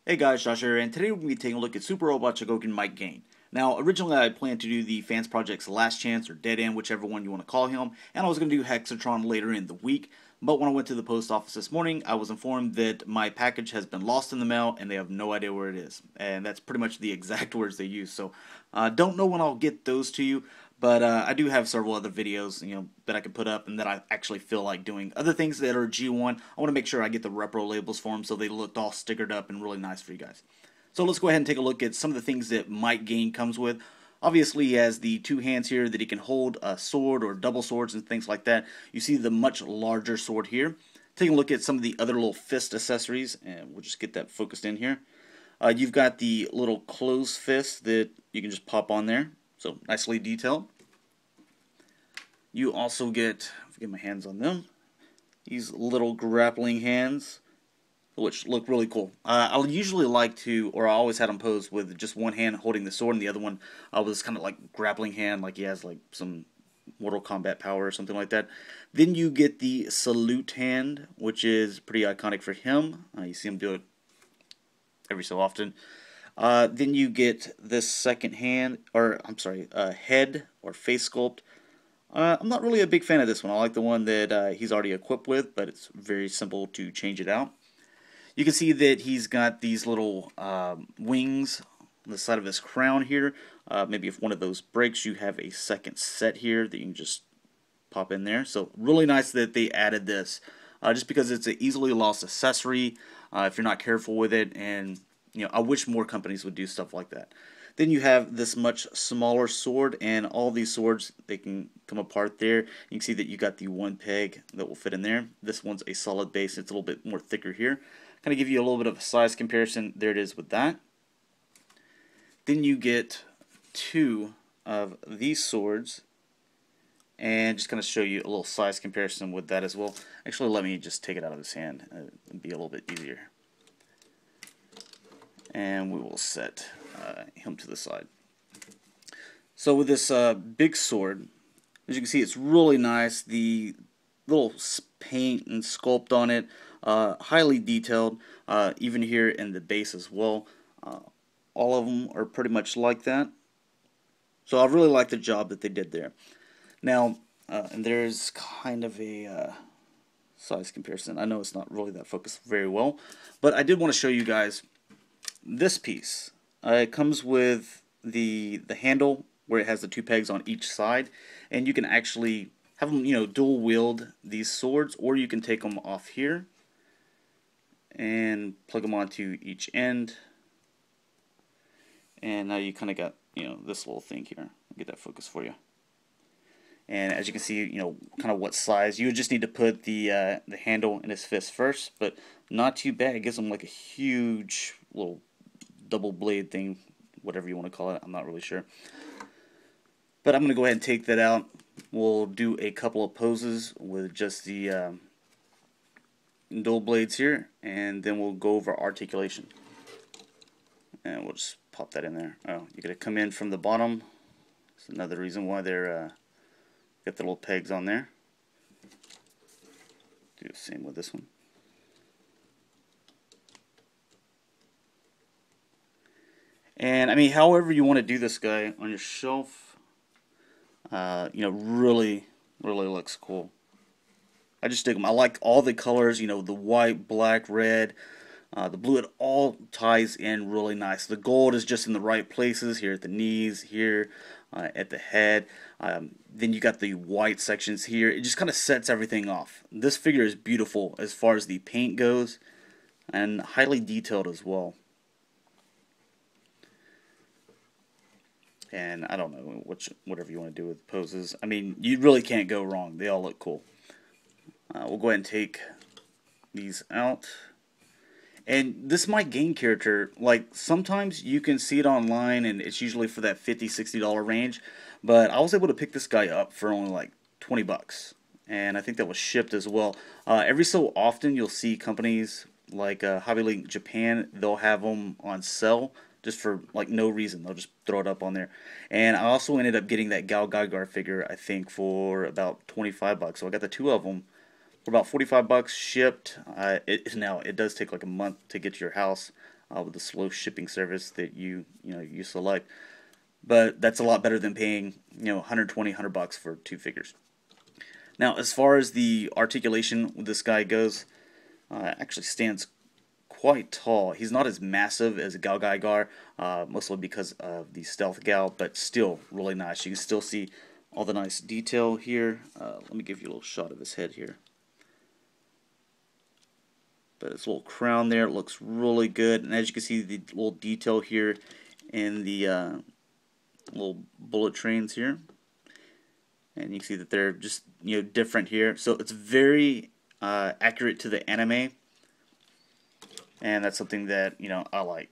Hey guys, Josh here, and today we're going to be taking a look at Super Robot Chogokin Mike Gaine. Now, originally I planned to do the Fans Project's Last Chance or Dead End, whichever one you want to call him, and I was going to do Hexatron later in the week, but when I went to the post office this morning, I was informed that my package has been lost in the mail and they have no idea where it is. And that's pretty much the exact words they use, so don't know when I'll get those to you. But I do have several other videos, that I can put up and that I actually feel like doing. Other things that are G1, I want to make sure I get the repro labels for them so they look all stickered up and really nice for you guys. So let's go ahead and take a look at some of the things that Mike Gaine comes with. Obviously, he has the two hands here that he can hold a sword or double swords and things like that. You see the much larger sword here. Taking a look at some of the other little fist accessories, and we'll just get that focused in here. You've got the little closed fist that you can just pop on there. So nicely detailed. You also get, if I get my hands on them, these little grappling hands, which look really cool. I usually like to, or I always had them posed with just one hand holding the sword and the other one was kind of like grappling hand, like he has like some Mortal Kombat power or something like that. Then you get the salute hand, which is pretty iconic for him. You see him do it every so often. Then you get this second hand, or I'm sorry, head or face sculpt. I'm not really a big fan of this one. I like the one that he's already equipped with, but it's very simple to change it out. You can see that he's got these little wings on the side of his crown here. Maybe if one of those breaks, you have a second set here that you can just pop in there. So really nice that they added this, just because it's an easily lost accessory if you're not careful with it, and I wish more companies would do stuff like that. Then you have this much smaller sword, and all these swords, they can come apart there. You can see that you got the one peg that will fit in there. This one's a solid base. It's a little bit more thicker here. Kind of give you a little bit of a size comparison. There it is with that. Then you get two of these swords, and just kind of show you a little size comparison with that as well. Actually, let me just take it out of his hand. It'll be a little bit easier. And we will set him to the side. So with this big sword, as you can see, it's really nice. The little paint and sculpt on it, highly detailed, even here in the base as well. All of them are pretty much like that. So I really like the job that they did there. Now, and there's kind of a size comparison. I know it's not really that focused very well, but I did want to show you guys this piece. It comes with the handle where it has the two pegs on each side, and you can actually have them, dual wield these swords, or you can take them off here and plug them onto each end. And now you kind of got, this little thing here. I'll get that focus for you. And as you can see, kind of what size. You would just need to put the handle in his fist first, but not too bad. It gives him like a huge little double blade thing, whatever you want to call it. I'm not really sure. But I'm going to go ahead and take that out. We'll do a couple of poses with just the dual blades here, and then we'll go over articulation. And we'll just pop that in there. Oh, you're going to come in from the bottom. That's another reason why they're got the little pegs on there. Do the same with this one. And I mean, however you want to do this guy on your shelf, really looks cool. I just dig them. I like all the colors, the white, black, red, the blue. It all ties in really nice. The gold is just in the right places, here at the knees, here at the head. Then you got the white sections here. It just kind of sets everything off. This figure is beautiful as far as the paint goes, and highly detailed as well. And I don't know, whatever you want to do with poses. I mean, you really can't go wrong. They all look cool. We'll go ahead and take these out. And this Mike Gaine character, like, sometimes you can see it online and it's usually for that $50, $60 range. But I was able to pick this guy up for only like 20 bucks. And I think that was shipped as well. Every so often you'll see companies like Hobby Link Japan, they'll have them on sale. Just for like no reason, they'll just throw it up on there. And I also ended up getting that Gal Gaigar figure, I think, for about 25 bucks. So I got the two of them for about 45 bucks shipped. Now it does take like a month to get to your house with the slow shipping service that you select, but that's a lot better than paying 120, 100 bucks for 2 figures. Now, as far as the articulation with this guy goes, actually stands quite tall. He's not as massive as a Gaine, mostly because of the stealth gal, but still really nice. You can still see all the nice detail here. Let me give you a little shot of his head here. But his little crown there looks really good, and as you can see, the little detail here in the little bullet trains here, and you can see that they're just different here. So it's very accurate to the anime, and that's something that I like.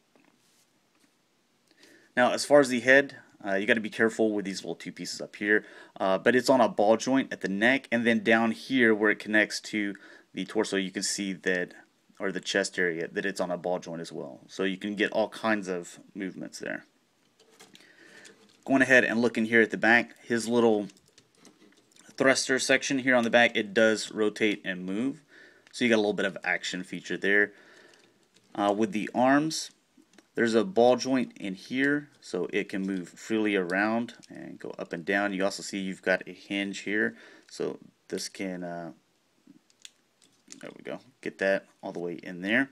Now, as far as the head, you got to be careful with these little 2 pieces up here, but it's on a ball joint at the neck, and then down here where it connects to the torso, you can see that, or the chest area, that it's on a ball joint as well. So you can get all kinds of movements there. Going ahead and looking here at the back, his little thruster section here on the back, it does rotate and move. So you got a little bit of action feature there. With the arms, there's a ball joint in here, so it can move freely around and go up and down. You also see you've got a hinge here, so this can, there we go, get that all the way in there.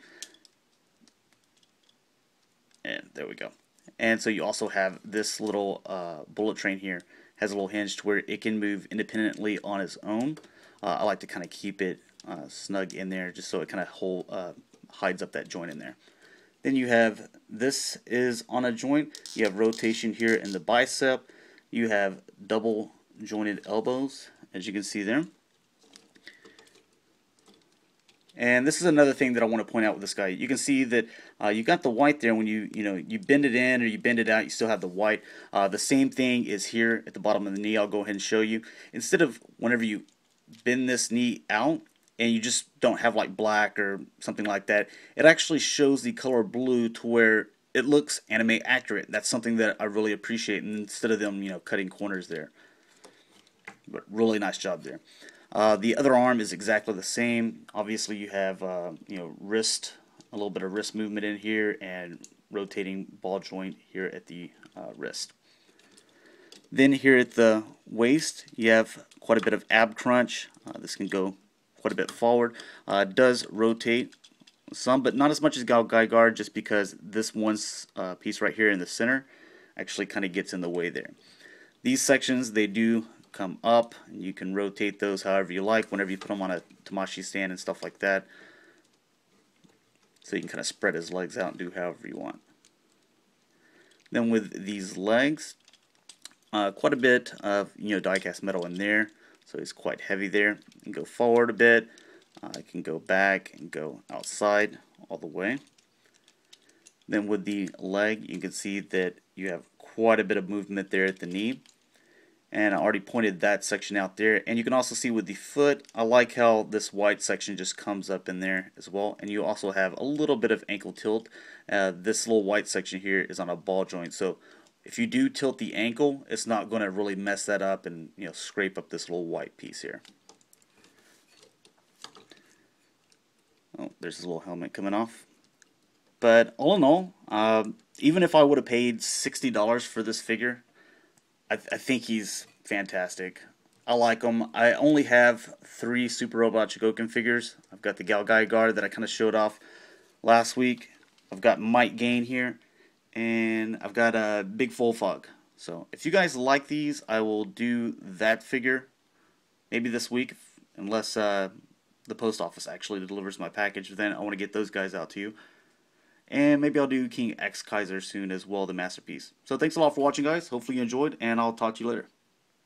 And there we go. And so you also have this little bullet train here, has a little hinge to where it can move independently on its own. I like to kind of keep it snug in there just so it kind of hides up that joint in there. Then you have, this is on a joint. You have rotation here in the bicep. You have double jointed elbows, as you can see there. And this is another thing that I want to point out with this guy. You can see that you got the white there. When you bend it in or you bend it out, you still have the white. The same thing is here at the bottom of the knee. I'll go ahead and show you. Instead of whenever you bend this knee out and you just don't have like black or something like that, it actually shows the color blue to where it looks anime accurate. That's something that I really appreciate, and instead of them cutting corners there. But really nice job there. The other arm is exactly the same. Obviously you have wrist, a little bit of wrist movement in here, and rotating ball joint here at the wrist. Then here at the waist, you have quite a bit of ab crunch. This can go quite a bit forward. It does rotate some, but not as much as Gaine, just because this one piece right here in the center actually kind of gets in the way there. These sections, they do come up, and you can rotate those however you like whenever you put them on a Tamashi stand and stuff like that. So you can kind of spread his legs out and do however you want. Then with these legs, quite a bit of die-cast metal in there, so it's quite heavy there. You can go forward a bit, I can go back and go outside all the way. Then with the leg, you can see that you have quite a bit of movement there at the knee. And I already pointed that section out there. And you can also see with the foot, I like how this white section just comes up in there as well. And you also have a little bit of ankle tilt. This little white section here is on a ball joint. So if you do tilt the ankle, it's not going to really mess that up and scrape up this little white piece here. Oh, there's his little helmet coming off. But all in all, even if I would have paid $60 for this figure, I think he's fantastic. I like him. I only have 3 Super Robot Chogokin figures. I've got the Gaine that I kind of showed off last week. I've got Mike Gaine here, and I've got a Big Full Fog. So if you guys like these, I will do that figure maybe this week, unless the post office actually delivers my package. Then I want to get those guys out to you. And maybe I'll do King X Kaiser soon as well, the Masterpiece. So thanks a lot for watching, guys. Hopefully you enjoyed, and I'll talk to you later.